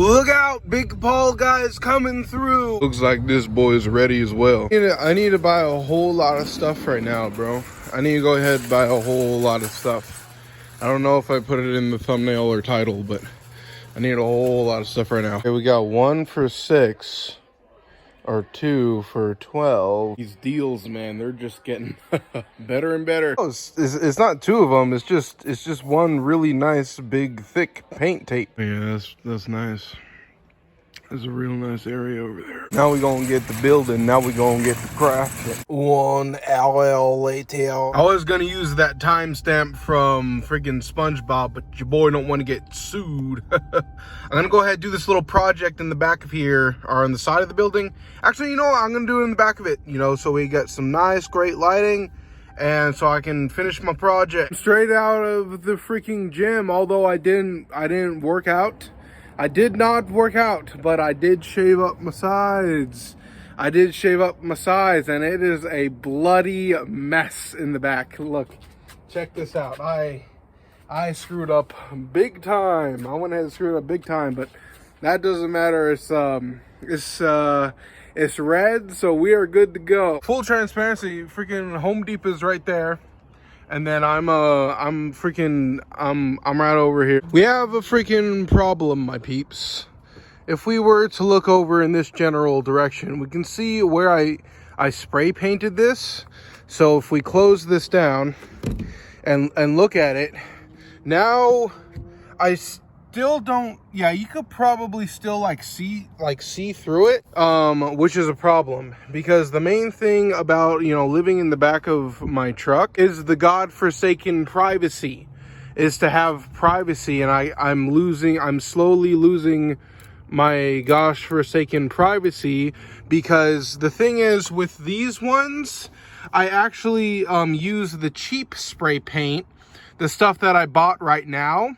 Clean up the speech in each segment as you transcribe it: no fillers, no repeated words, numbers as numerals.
Look out, Big Paul guys coming through. Looks like this boy is ready as well. I need to buy a whole lot of stuff right now, bro. I need to go ahead and buy a whole lot of stuff. I don't know if I put it in the thumbnail or title, but I need a whole lot of stuff right now. Okay, we got 1 for $6 or 2 for $12. These deals, man, they're just getting better and better. Oh, it's not 2 of them. It's just one really nice big thick paint tape. Yeah, that's nice. There's a real nice area over there. Now we gonna get the building. Now we gonna get the crafting. 1 hour later. I was gonna use that timestamp from freaking SpongeBob, but your boy don't want to get sued. I'm gonna go ahead and do this little project in the back of here, or on the side of the building. Actually, you know what? I'm gonna do it in the back of it, you know, so we get some nice, great lighting, and so I can finish my project. Straight out of the freaking gym, although I didn't work out. I did not work out, but I did shave up my sides. I did shave up my sides, and it is a bloody mess in the back. Look, check this out. I screwed up big time. I went ahead and screwed up big time, but that doesn't matter. It's red, so we are good to go. Full transparency, freaking Home Depot is right there. And then I'm right over here. We have a freaking problem, my peeps. If we were to look over in this general direction, we can see where I spray painted this. So if we close this down and look at it, now I still don't, yeah, you could probably still see through it, which is a problem, because the main thing about, you know, living in the back of my truck is the godforsaken privacy, is to have privacy. And I'm slowly losing my gosh forsaken privacy, because the thing is with these ones, I actually use the cheap spray paint, the stuff that I bought right now.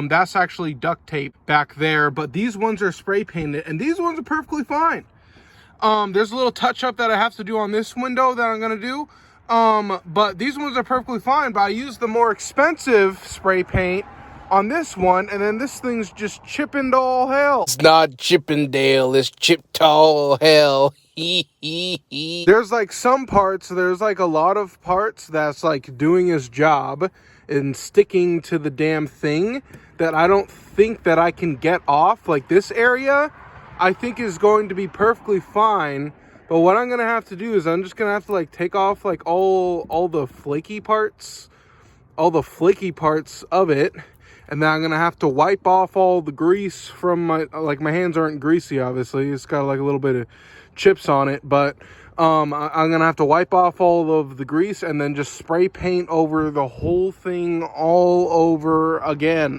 That's actually duct tape back there, but these ones are spray painted, and these ones are perfectly fine. There's a little touch up that I have to do on this window that I'm gonna do, but these ones are perfectly fine. But I use the more expensive spray paint on this one, and then this thing's just chipping to all hell. It's not Chippendale, it's chipped to all hell. There's some parts, there's a lot of parts that's doing his job and sticking to the damn thing that I don't think that I can get off. This area I think is going to be perfectly fine, but what I'm gonna have to do is I'm just gonna have to take off all the flaky parts of it, and then I'm gonna have to wipe off all the grease from my my hands aren't greasy, obviously. It's got a little bit of chips on it, but I'm gonna have to wipe off all of the grease and then just spray paint over the whole thing all over again.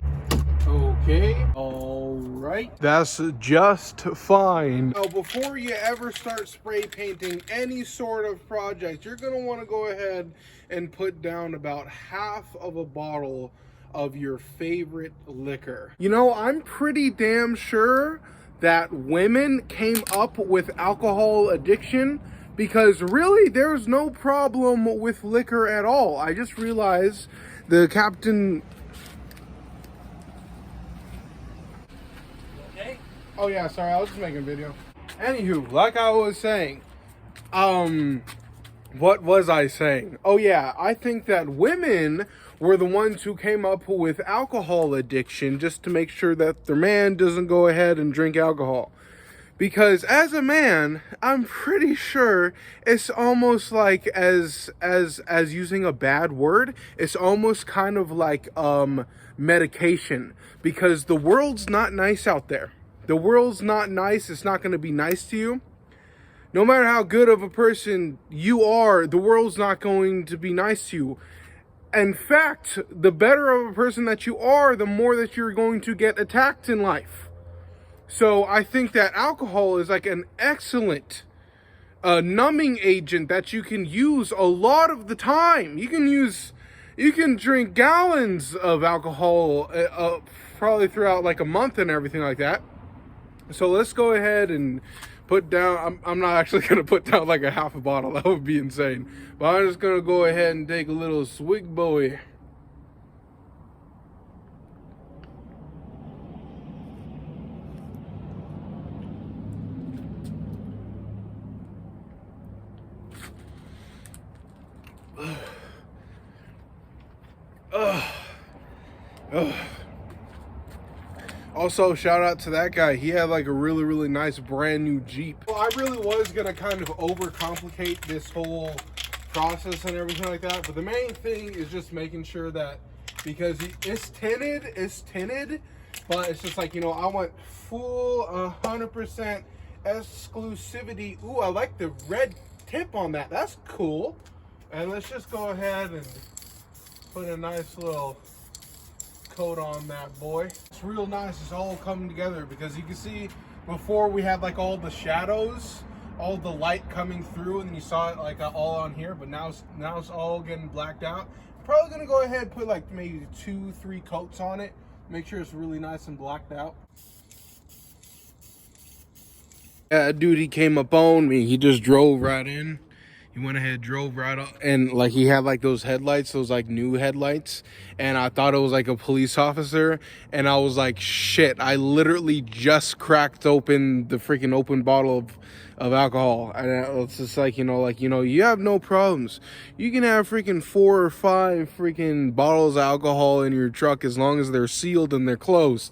Okay, all right, that's just fine. Now, before you ever start spray painting any sort of project, you're gonna want to go ahead and put down about half of a bottle of your favorite liquor. You know, I'm pretty damn sure that women came up with alcohol addiction, because really there's no problem with liquor at all. I just realized the captain... Okay? Oh yeah, sorry, I was just making a video. Anywho, like I was saying, what was I saying? Oh yeah, I think that women were the ones who came up with alcohol addiction, just to make sure that their man doesn't go ahead and drink alcohol. Because as a man, I'm pretty sure it's almost as using a bad word, it's almost kind of medication. Because the world's not nice out there. The world's not nice. It's not going to be nice to you. No matter how good of a person you are, the world's not going to be nice to you. In fact, the better of a person that you are, the more that you're going to get attacked in life. So I think that alcohol is an excellent numbing agent that you can use a lot of the time. You can drink gallons of alcohol probably throughout a month and everything like that. So let's go ahead and put down, I'm not actually going to put down a half a bottle. That would be insane. But I'm just going to go ahead and take a little swig boy. Ugh. Also, shout out to that guy. He had like a really nice brand new Jeep. Well, I really was gonna kind of overcomplicate this whole process and everything like that, but the main thing is just making sure that, because it's tinted, but it's just like, you know, I want full 100% exclusivity. Ooh, I like the red tip on that. That's cool. And let's just go ahead and put a nice little coat on that boy. It's real nice. It's all coming together, because you can see before we had like all the shadows, all the light coming through, and you saw it like all on here, but now it's all getting blacked out. I'm probably gonna go ahead and put like maybe 2-3 coats on it, make sure it's really nice and blacked out. Yeah, dude, he came up on me. He just drove right in. He went ahead, drove right up, and like he had like those headlights, those like new headlights, and I thought it was like a police officer, and I was like, shit, I literally just cracked open the freaking open bottle of alcohol. And it's just like, you know, you have no problems. You can have freaking 4 or 5 freaking bottles of alcohol in your truck as long as they're sealed and they're closed.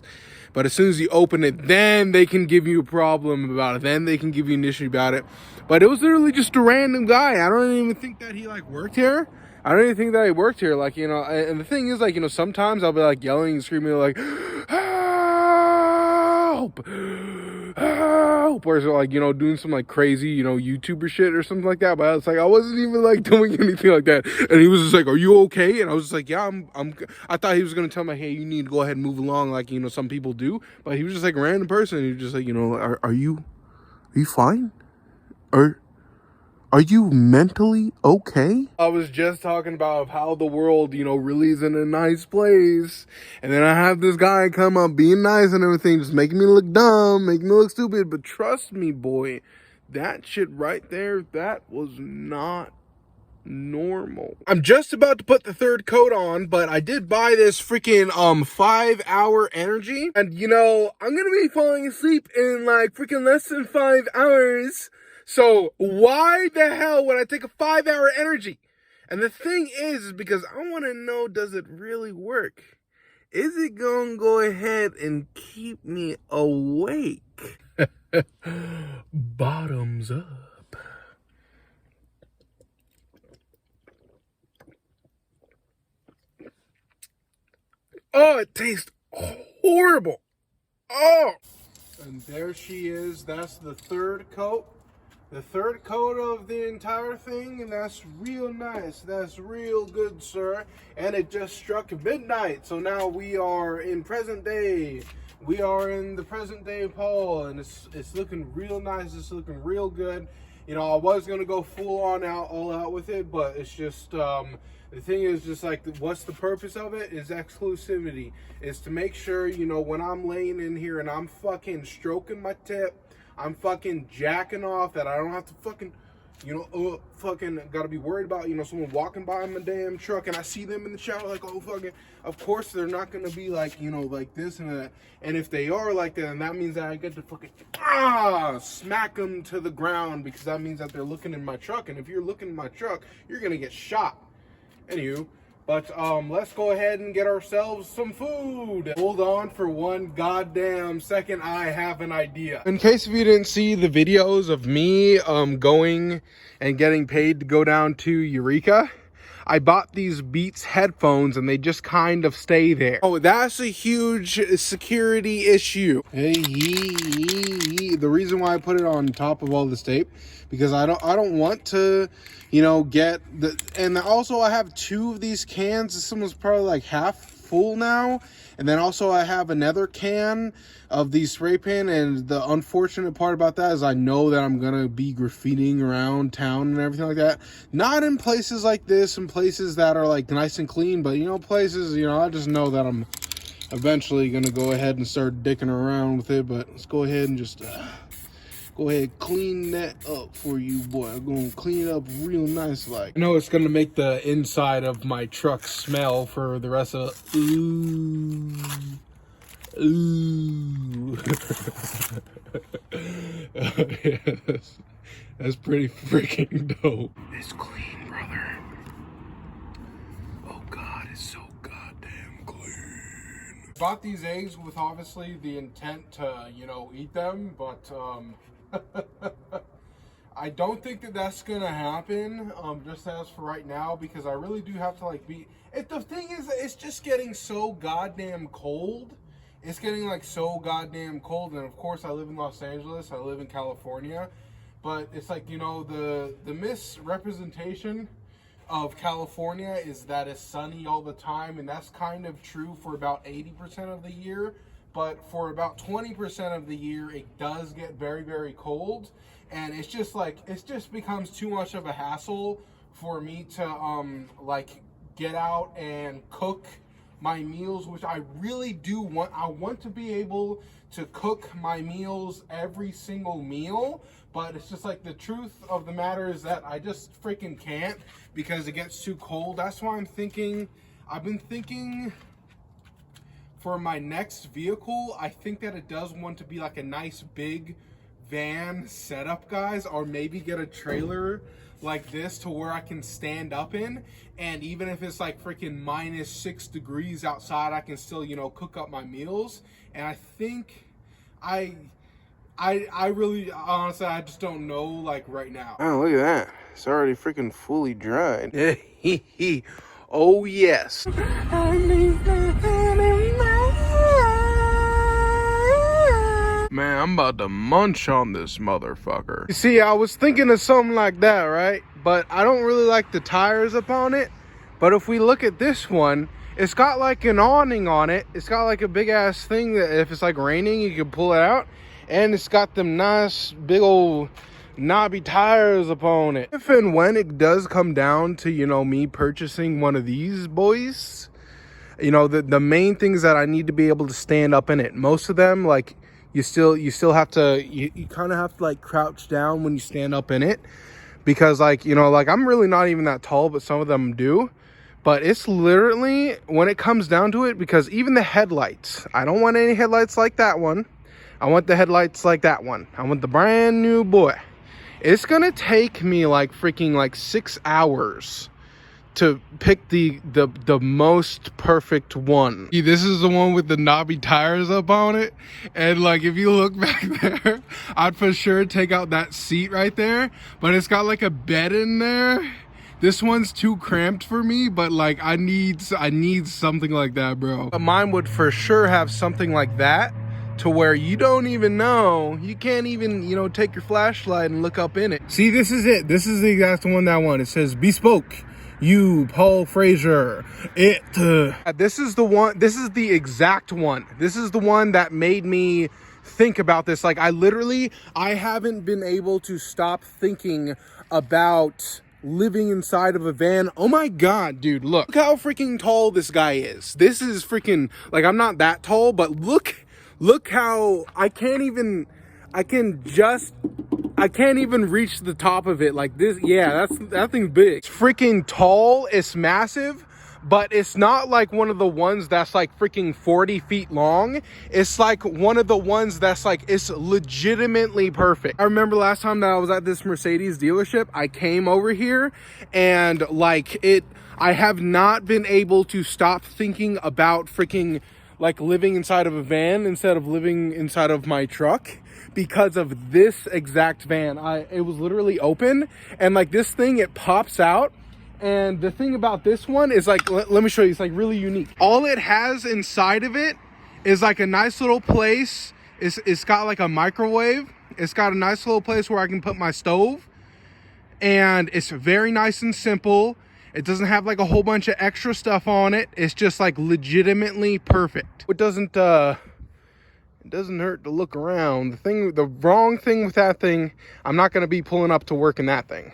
But as soon as you open it, then they can give you a problem about it. Then they can give you an issue about it. But it was literally just a random guy. I don't even think that he like worked here. I don't even think that he worked here. Like, you know, and the thing is, like, you know, sometimes I'll be like yelling and screaming like, help, help, or like, you know, doing some like crazy, you know, YouTuber shit or something like that. But it's like, I wasn't even like doing anything like that. And he was just like, are you okay? And I was just like, yeah, I thought he was going to tell me, hey, you need to go ahead and move along, like, you know, some people do. But he was just like a random person. He was just like, you know, are you fine? Are you mentally okay? I was just talking about how the world, you know, really isn't a nice place. And then I have this guy come up being nice and everything, just making me look dumb, making me look stupid. But trust me, boy, that shit right there, that was not normal. I'm just about to put the 3rd coat on, but I did buy this freaking 5-hour energy, and you know, I'm gonna be falling asleep in like freaking less than 5 hours. So why the hell would I take a 5-hour energy? And the thing is because I want to know, does it really work? Is it gonna go ahead and keep me awake? Bottoms up. Oh, it tastes horrible. Oh. And there she is. That's the 3rd coat. The 3rd coat of the entire thing, and that's real nice. That's real good, sir. And it just struck midnight. So now we are in present day. We are in the present day, Paul, and it's looking real nice. It's looking real good. You know, I was gonna go all out with it, but it's just the thing is just like, what's the purpose of it? Is exclusivity. Is to make sure, you know, when I'm laying in here and I'm fucking stroking my tip, I'm fucking jacking off, that I don't have to fucking, you know, fucking gotta be worried about, you know, someone walking by my damn truck and I see them in the shower like, oh, fucking, of course they're not gonna be like, you know, like this and that. And if they are like that, then that means that I get to fucking, smack them to the ground, because that means that they're looking in my truck. And if you're looking in my truck, you're gonna get shot. Anywho, but let's go ahead and get ourselves some food. Hold on for one goddamn second, I have an idea. In case if you didn't see the videos of me going and getting paid to go down to Eureka, I bought these Beats headphones and they just kind of stay there. Oh, that's a huge security issue. Hey, the reason why I put it on top of all this tape, because I don't want to, you know, get the, and also I have 2 of these cans. This one was probably like half full now. And then also I have another can of these spray paint, and the unfortunate part about that is I know that I'm gonna be graffitiing around town and everything like that. Not in places like this, in places that are like nice and clean, but you know, places, you know, I just know that I'm eventually gonna go ahead and start dicking around with it. But let's go ahead and just go ahead, clean that up for you, boy. I'm gonna clean it up real nice like. I know it's gonna make the inside of my truck smell for the rest of it. Ooh. Yeah, that's pretty freaking dope. It's clean, brother. Oh God, it's so goddamn clean. Bought these eggs with obviously the intent to, you know, eat them, but I don't think that that's gonna happen, just as for right now, because I really do have to like be. The thing is, it's just getting so goddamn cold. It's getting like so goddamn cold, and of course I live in Los Angeles, I live in California, but it's like, you know, the misrepresentation of California is that it's sunny all the time, and that's kind of true for about 80% of the year, but for about 20% of the year it does get very, very cold, and it's just like, it just becomes too much of a hassle for me to like get out and cook my meals, which I really do want. I want to be able to cook my meals every single meal, but it's just like, the truth of the matter is that I just freaking can't, because it gets too cold. That's why I've been thinking for my next vehicle, I think that it does want to be like a nice big van setup, guys, or maybe get a trailer like this to where I can stand up in, and even if it's like freaking -6 degrees outside, I can still, you know, cook up my meals. And I think I really, honestly, I just don't know, like, right now. Oh, look at that. It's already freaking fully dried. Oh, yes. Man, I'm about to munch on this motherfucker. You see, I was thinking of something like that, right? But I don't really like the tires up on it. But if we look at this one, it's got like an awning on it. It's got like a big ass thing that if it's like raining, you can pull it out. And it's got them nice big old knobby tires upon it. If and when it does come down to, you know, me purchasing one of these boys, you know, the main things that I need to be able to stand up in it. Most of them, like, you still have to, you kind of have to like crouch down when you stand up in it, because like, you know, like, I'm really not even that tall, but some of them do. But it's literally, when it comes down to it, because even the headlights, I don't want any headlights like that one. I want the headlights like that one. I want the brand new boy. It's gonna take me like freaking like 6 hours to pick the most perfect one. This is the one with the knobby tires up on it, and like, if you look back there, I'd for sure take out that seat right there, but it's got like a bed in there. This one's too cramped for me, but like, I need something like that, bro. But mine would for sure have something like that, to where you don't even know, you can't even, you know, take your flashlight and look up in it. See, this is it. This is the exact one that I want. It says bespoke. You, Paul Frazier. This is the one. This is the exact one. This is the one that made me think about this. Like, I haven't been able to stop thinking about living inside of a van. Oh my god, dude, look how freaking tall this guy is. This is freaking, like, I'm not that tall, but look how I can't even reach the top of it like this. Yeah, that thing's big. It's freaking tall, it's massive, but it's not like one of the ones that's like freaking 40 feet long. It's like one of the ones that's like, it's legitimately perfect. I remember last time that I was at this Mercedes dealership, I came over here, and like, I have not been able to stop thinking about freaking like living inside of a van instead of living inside of my truck, because of this exact van. It was literally open, and like, this thing, it pops out. And the thing about this one is like, let me show you, it's like really unique. All it has inside of it is like a nice little place. It's got like a microwave. It's got a nice little place where I can put my stove, and it's very nice and simple. It doesn't have like a whole bunch of extra stuff on it. It's just like legitimately perfect. It doesn't hurt to look around. The wrong thing with that thing, I'm not gonna be pulling up to work in that thing.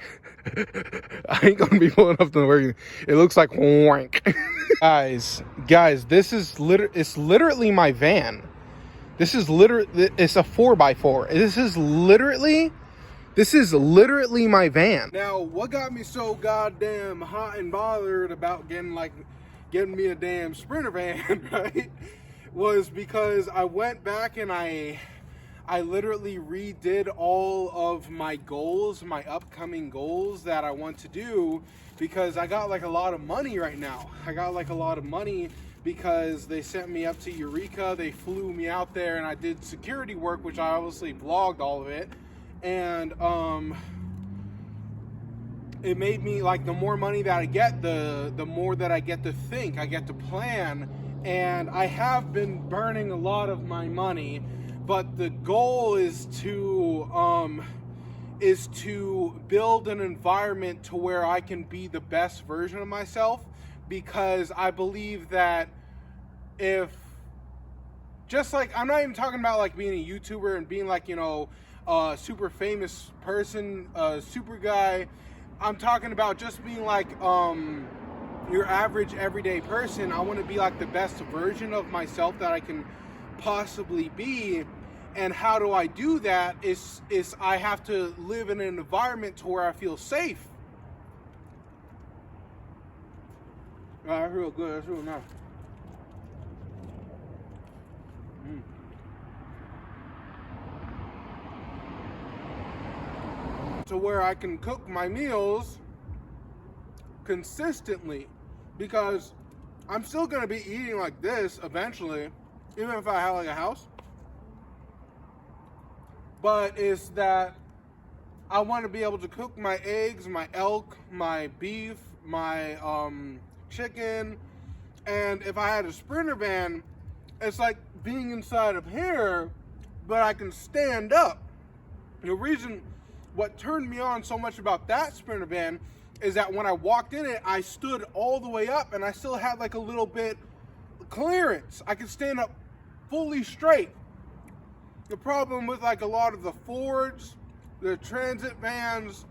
I ain't gonna be pulling up to work. It looks like wank. guys, this is literally my van. It's a 4x4. This is literally my van. Now, what got me so goddamn hot and bothered about getting me a damn Sprinter van, right, was because I went back and I literally redid all of my goals, my upcoming goals that I want to do, because I got like a lot of money right now. I got like a lot of money because they sent me up to Eureka. They flew me out there and I did security work, which I obviously vlogged all of it. And it made me, like, the more money that I get, the more that I get to think, I get to plan. And I have been burning a lot of my money, but the goal is to build an environment to where I can be the best version of myself, because I believe that if, just like, I'm not even talking about like being a YouTuber and being like, you know, a super famous person, a super guy. I'm talking about just being like your average everyday person. I want to be like the best version of myself that I can possibly be. And how do I do that is I have to live in an environment to where I feel safe. That's real good. That's real nice. To where I can cook my meals consistently, because I'm still going to be eating like this eventually, even if I have like a house. But it's that I want to be able to cook my eggs, my elk, my beef, my chicken. And if I had a Sprinter van, it's like being inside of here, but I can stand up. The reason, what turned me on so much about that Sprinter van is that when I walked in it, I stood all the way up and I still had like a little bit clearance. I could stand up fully straight. The problem with like a lot of the Fords, the transit vans,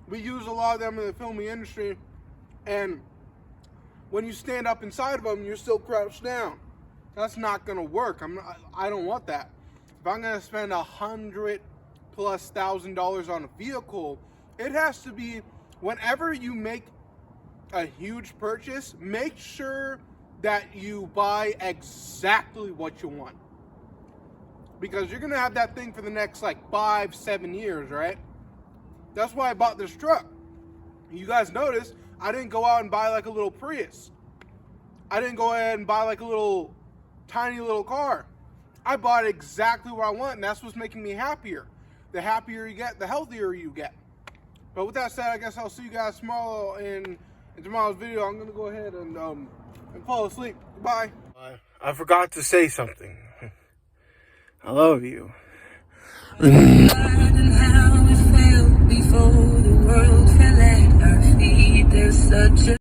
we use a lot of them in the filming industry, and when you stand up inside of them, you're still crouched down. That's not gonna work. I don't want that. If I'm gonna spend $100,000+ on a vehicle, it has to be, whenever you make a huge purchase, make sure that you buy exactly what you want. Because you're gonna have that thing for the next like 5-7 years, right? That's why I bought this truck. You guys noticed I didn't go out and buy like a little Prius. I didn't go ahead and buy like a little tiny little car. I bought exactly what I want, and that's what's making me happier. The happier you get, the healthier you get. But with that said, I guess I'll see you guys tomorrow in tomorrow's video. I'm gonna go ahead and fall asleep. Goodbye. I forgot to say something. I love you.